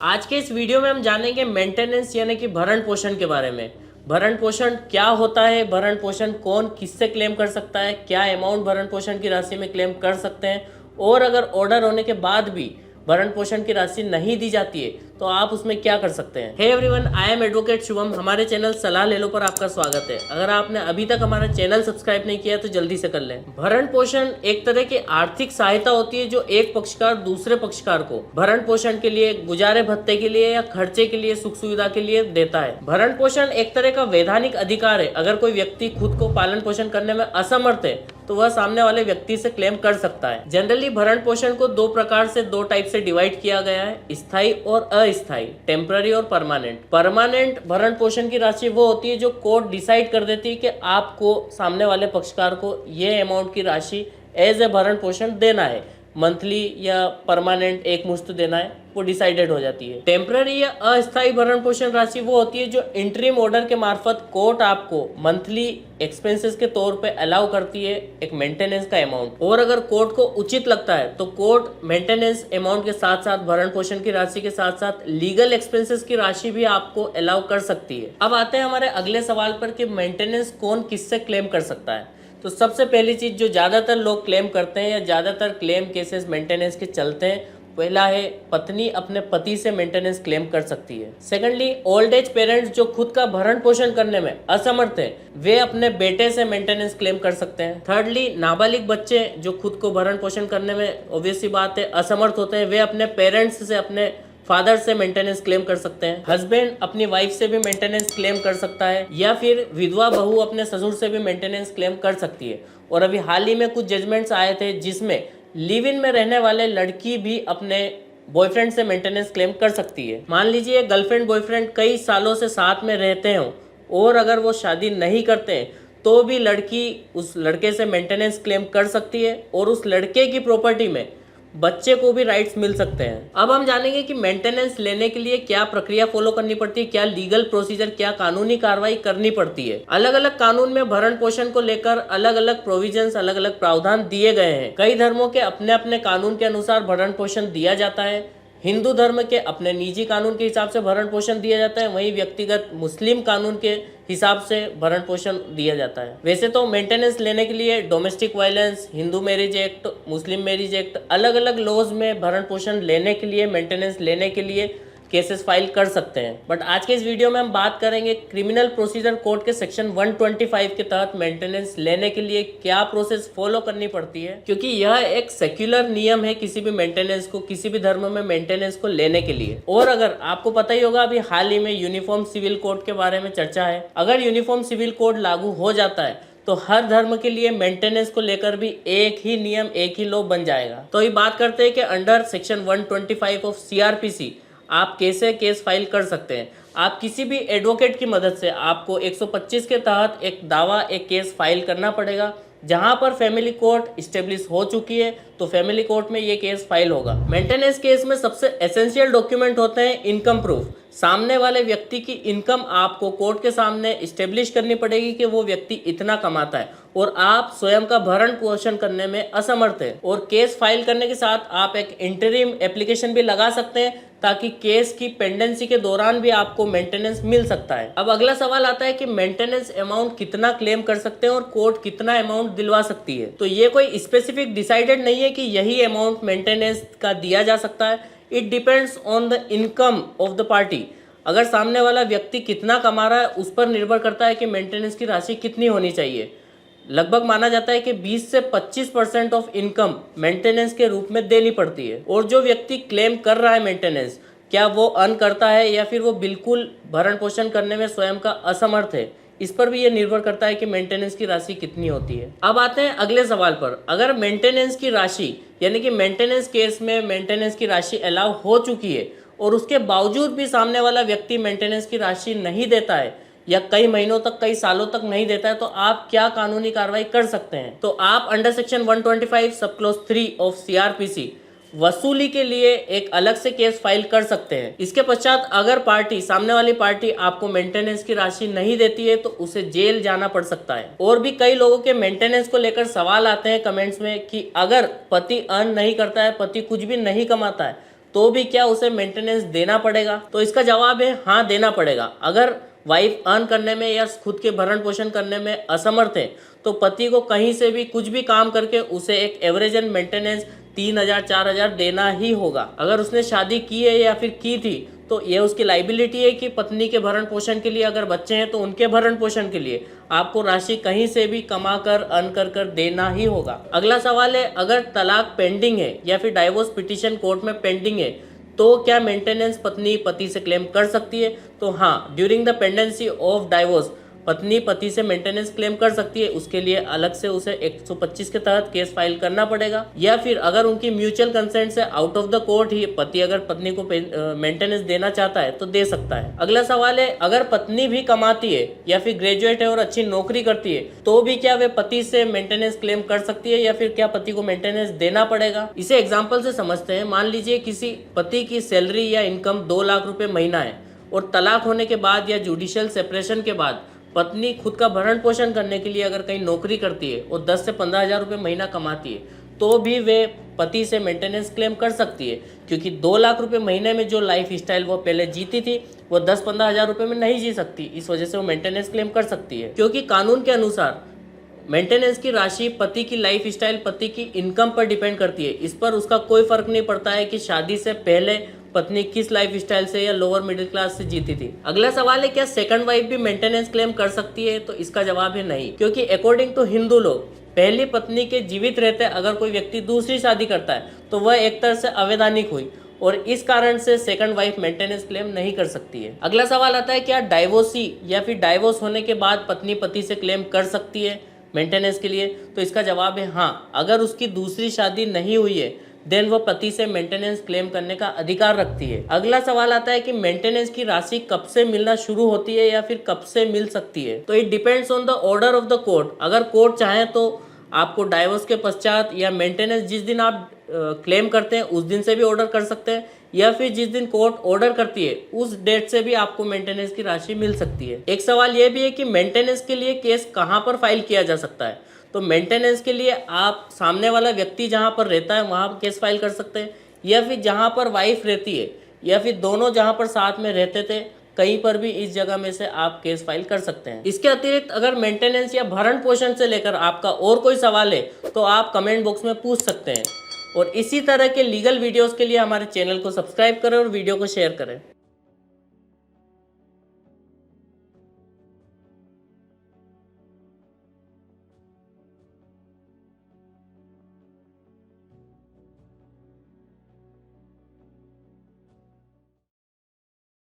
आज के इस वीडियो में हम जानेंगे मेंटेनेंस यानी कि भरण पोषण के बारे में। भरण पोषण क्या होता है, भरण पोषण कौन किससे क्लेम कर सकता है, क्या अमाउंट भरण पोषण की राशि में क्लेम कर सकते हैं, और अगर ऑर्डर होने के बाद भी भरण पोषण की राशि नहीं दी जाती है तो आप उसमें क्या कर सकते हैं। Hey everyone, I am advocate Shubham. हमारे चैनल सलाह ले लो पर आपका स्वागत है। अगर आपने अभी तक हमारा चैनल सब्सक्राइब नहीं किया तो जल्दी से कर लें। भरण पोषण एक तरह की आर्थिक सहायता होती है जो एक पक्षकार दूसरे पक्षकार को भरण पोषण के लिए, गुजारे भत्ते के लिए या खर्चे के लिए, सुख सुविधा के लिए देता है। भरण पोषण एक तरह का वैधानिक अधिकार है। अगर कोई व्यक्ति खुद को पालन पोषण करने में असमर्थ है तो वह सामने वाले व्यक्ति से क्लेम कर सकता है। जनरली भरण पोषण को दो प्रकार से, दो टाइप से डिवाइड किया गया है, स्थायी और अस्थायी, टेम्पररी और परमानेंट। परमानेंट भरण पोषण की राशि वो होती है जो कोर्ट डिसाइड कर देती है कि आपको, सामने वाले पक्षकार को, ये अमाउंट की राशि एज ए भरण पोषण देना है, मंथली या परमानेंट एक मुश्त देना है, वो डिसाइडेड हो जाती है। टेम्पररी या अस्थायी भरण पोषण राशि वो होती है जो इंटरिम ऑर्डर के मार्फत कोर्ट आपको मंथली एक्सपेंसेस के तौर पे अलाउ करती है एक मेंटेनेंस का अमाउंट, और अगर कोर्ट को उचित लगता है तो कोर्ट मेंटेनेंस अमाउंट के साथ साथ, भरण पोषण की राशि के साथ साथ लीगल एक्सपेंसेस की राशि भी आपको अलाउ कर सकती है। अब आते हैं हमारे अगले सवाल पर कि मेंटेनेंस कौन किससे क्लेम कर सकता है। तो सबसे पहली चीज जो ज्यादातर लोग क्लेम करते हैं या ज्यादातर क्लेम केसेस मेंटेनेंस के चलते हैं, पहला है पत्नी अपने पति से मेंटेनेंस क्लेम कर सकती है। सेकंडली, ओल्ड एज पेरेंट्स जो खुद का भरण पोषण करने में असमर्थ है, वे अपने बेटे से मेंटेनेंस क्लेम कर सकते हैं। थर्डली, नाबालिग बच्चे जो खुद को भरण पोषण करने में ऑब्वियस सी बात है असमर्थ होते हैं, वे अपने पेरेंट्स से, अपने फादर से मेंटेनेंस क्लेम कर सकते हैं। हस्बैंड अपनी वाइफ से भी मेंटेनेंस क्लेम कर सकता है, या फिर विधवा बहू अपने ससुर से भी मेंटेनेंस क्लेम कर सकती है। और अभी हाल ही में कुछ जजमेंट्स आए थे जिसमें लिव इन में रहने वाले लड़की भी अपने बॉयफ्रेंड से मेंटेनेंस क्लेम कर सकती है। मान लीजिए गर्लफ्रेंड बॉयफ्रेंड कई सालों से साथ में रहते हो और अगर वो शादी नहीं करते हैं तो भी लड़की उस लड़के से मेंटेनेंस क्लेम कर सकती है, और उस लड़के की प्रॉपर्टी में बच्चे को भी राइट्स मिल सकते हैं। अब हम जानेंगे कि मेंटेनेंस लेने के लिए क्या प्रक्रिया फॉलो करनी पड़ती है, क्या लीगल प्रोसीजर, क्या कानूनी कार्रवाई करनी पड़ती है। अलग अलग कानून में भरण पोषण को लेकर अलग अलग प्रोविजंस, अलग अलग प्रावधान दिए गए हैं। कई धर्मों के अपने अपने कानून के अनुसार भरण पोषण दिया जाता है। हिंदू धर्म के अपने निजी कानून के हिसाब से भरण पोषण दिया जाता है, वहीं व्यक्तिगत मुस्लिम कानून के हिसाब से भरण पोषण दिया जाता है। वैसे तो मेंटेनेंस लेने के लिए domestic violence, Hindu marriage act, मुस्लिम मैरिज एक्ट, अलग अलग लॉज में भरण पोषण लेने के लिए, मेंटेनेंस लेने के लिए केसेस फाइल कर सकते हैं। बट आज के इस वीडियो में हम बात करेंगे क्रिमिनल प्रोसीजर कोड के सेक्शन 125 के तहत मेंटेनेंस लेने के लिए क्या प्रोसेस फॉलो करनी पड़ती है, क्योंकि यह एक सेक्युलर नियम है किसी भी मेंटेनेंस को, किसी भी धर्म में मेंटेनेंस को लेने के लिए। और अगर आपको पता ही होगा, अभी हाल ही में यूनिफॉर्म सिविल कोड के बारे में चर्चा है। अगर यूनिफॉर्म सिविल कोड लागू हो जाता है तो हर धर्म के लिए मेंटेनेंस को लेकर भी एक ही नियम, एक ही लॉ बन जाएगा। तो ये बात करते हैं कि अंडर सेक्शन 125 ऑफ सीआरपीसी आप कैसे केस फाइल कर सकते हैं। आप किसी भी एडवोकेट की मदद से आपको 125 के तहत एक दावा, एक केस फाइल करना पड़ेगा। जहां पर फैमिली कोर्ट स्टेब्लिश हो चुकी है तो फैमिली कोर्ट में ये केस फाइल होगा। मेंटेनेंस केस में सबसे एसेंशियल डॉक्यूमेंट होते हैं इनकम प्रूफ। सामने वाले व्यक्ति की इनकम आपको कोर्ट के सामने स्टेब्लिश करनी पड़ेगी कि वो व्यक्ति इतना कमाता है और आप स्वयं का भरण पोषण करने में असमर्थ है। और केस फाइल करने के साथ आप एक इंटरिम एप्लीकेशन भी लगा सकते हैं ताकि केस की पेंडेंसी के दौरान भी आपको मेंटेनेंस मिल सकता है। अब अगला सवाल आता है कि मेंटेनेंस अमाउंट कितना क्लेम कर सकते हैं और कोर्ट कितना अमाउंट दिलवा सकती है। तो ये कोई स्पेसिफिक डिसाइडेड नहीं है कि यही अमाउंट मेंटेनेंस का दिया जा सकता है। It depends on the income of the party. अगर सामने वाला व्यक्ति कितना कमा रहा है उस पर निर्भर करता है कि मेंटेनेंस की राशि कितनी होनी चाहिए। लगभग माना जाता है कि 20 से 25% ऑफ इनकम मेंटेनेंस के रूप में देनी पड़ती है। और जो व्यक्ति क्लेम कर रहा है मेंटेनेंस, क्या वो अर्न करता है या फिर वो बिल्कुल भरण पोषण करने में स्वयं का असमर्थ है, इस पर भी ये निर्भर करता है कि मेंटेनेंस की राशि कितनी होती है। अब आते हैं अगले सवाल पर। अगर मेंटेनेंस की राशि, यानी कि मेंटेनेंस केस में मेंटेनेंस की राशि अलाउ हो चुकी है और उसके बावजूद भी सामने वाला व्यक्ति मेंटेनेंस की राशि नहीं देता है या कई महीनों तक, कई सालों तक नहीं देता है, तो आप क्या कानूनी कार्रवाई कर सकते हैं। तो आप under section 125 sub clause 3 of CrPC वसूली के लिए एक अलग से केस फाइल कर सकते हैं। इसके पश्चात अगर पार्टी, सामने वाली पार्टी आपको मेंटेनेंस की राशि नहीं देती है तो उसे जेल जाना पड़ सकता है। और भी कई लोगों के मेंटेनेंस को लेकर सवाल आते हैं कमेंट्स में कि अगर पति अर्न नहीं करता है, पति कुछ भी नहीं कमाता है, तो भी क्या उसे मेंटेनेंस देना पड़ेगा? तो इसका जवाब है हाँ, देना पड़ेगा। अगर वाइफ अर्न करने में या खुद के भरण पोषण करने में असमर्थ है तो पति को कहीं से भी कुछ भी काम करके उसे एक एवरेज एंड मेंटेनेंस 3,000 4,000 देना ही होगा। अगर उसने शादी की है या फिर की थी तो ये उसकी लाइबिलिटी है कि पत्नी के भरण पोषण के लिए, अगर बच्चे हैं तो उनके भरण पोषण के लिए आपको राशि कहीं से भी कमा कर अर्न कर देना ही होगा। अगला सवाल है, अगर तलाक पेंडिंग है या फिर डाइवोर्स पिटीशन कोर्ट में पेंडिंग है तो क्या मेंटेनेंस पत्नी पति से क्लेम कर सकती है? तो हाँ, during the pendency of divorce पत्नी पति से मेंटेनेंस क्लेम कर सकती है। उसके लिए अलग से उसे 125 के तहत केस फाइल करना पड़ेगा, या फिर अगर उनकी म्यूचुअल कंसेंट से आउट ऑफ द कोर्ट ही पति अगर पत्नी को मेंटेनेंस देना चाहता है तो दे सकता है। अगला सवाल है, अगर पत्नी भी कमाती है या फिर ग्रेजुएट है और अच्छी नौकरी करती है तो भी क्या वे पति से मेंटेनेंस क्लेम कर सकती है या फिर क्या पति को मेंटेनेंस देना पड़ेगा? इसे एग्जाम्पल से समझते हैं। मान लीजिए किसी पति की सैलरी या इनकम 2 लाख रुपए महीना है और तलाक होने के बाद या जुडिशियल सेपरेशन के बाद पत्नी खुद का भरण पोषण करने के लिए अगर कहीं नौकरी करती है और 10 से 15 हज़ार रुपये महीना कमाती है तो भी वे पति से मेंटेनेंस क्लेम कर सकती है, क्योंकि 2 लाख रुपए महीने में जो लाइफ स्टाइल वो पहले जीती थी वो 10-15 हज़ार रुपये में नहीं जी सकती। इस वजह से वो मेंटेनेंस क्लेम कर सकती है, क्योंकि कानून के अनुसार मेंटेनेंस की राशि पति की लाइफ स्टाइल, पति की इनकम पर डिपेंड करती है। इस पर उसका कोई फर्क नहीं पड़ता है कि शादी से पहले पत्नी किस लाइफ स्टाइल से या लोअर मिडिल क्लास से जीती थी। अगला सवाल है, क्या सेकंड वाइफ भी मेंटेनेंस क्लेम कर सकती है? तो इसका जवाब है नहीं, क्योंकि अकॉर्डिंग टू हिंदू लॉ पहली पत्नी के जीवित रहते अगर कोई व्यक्ति दूसरी शादी करता है तो वह एक तरह से अवैधानिक हुई और इस कारण से सेकंड वाइफ मेंटेनेंस क्लेम नहीं कर सकती है। अगला सवाल आता है, क्या डाइवोर्सी या फिर डाइवोर्स होने के बाद पत्नी पति से क्लेम कर सकती है मेंटेनेंस के लिए? तो इसका जवाब है हाँ, अगर उसकी दूसरी शादी नहीं हुई है देन वो पति से मेंटेनेंस क्लेम करने का अधिकार रखती है। अगला सवाल आता है कि मेंटेनेंस की राशि कब से मिलना शुरू होती है या फिर कब से मिल सकती है? तो it depends on the order of the court. अगर कोर्ट चाहे तो आपको डाइवोर्स के पश्चात या मेंटेनेंस जिस दिन आप क्लेम करते हैं उस दिन से भी ऑर्डर कर सकते हैं, या फिर जिस दिन कोर्ट ऑर्डर करती है उस डेट से भी आपको मेंटेनेंस की राशि मिल सकती है। एक सवाल यह भी है कि मेंटेनेंस के लिए केस कहाँ पर फाइल किया जा सकता है? तो मेंटेनेंस के लिए आप सामने वाला व्यक्ति जहाँ पर रहता है वहाँ केस फाइल कर सकते हैं, या फिर जहाँ पर वाइफ रहती है, या फिर दोनों जहाँ पर साथ में रहते थे कहीं पर भी इस जगह में से आप केस फाइल कर सकते हैं। इसके अतिरिक्त अगर मेंटेनेंस या भरण पोषण से लेकर आपका और कोई सवाल है तो आप कमेंट बॉक्स में पूछ सकते हैं। और इसी तरह के लीगल वीडियोस के लिए हमारे चैनल को सब्सक्राइब करें और वीडियो को शेयर करें।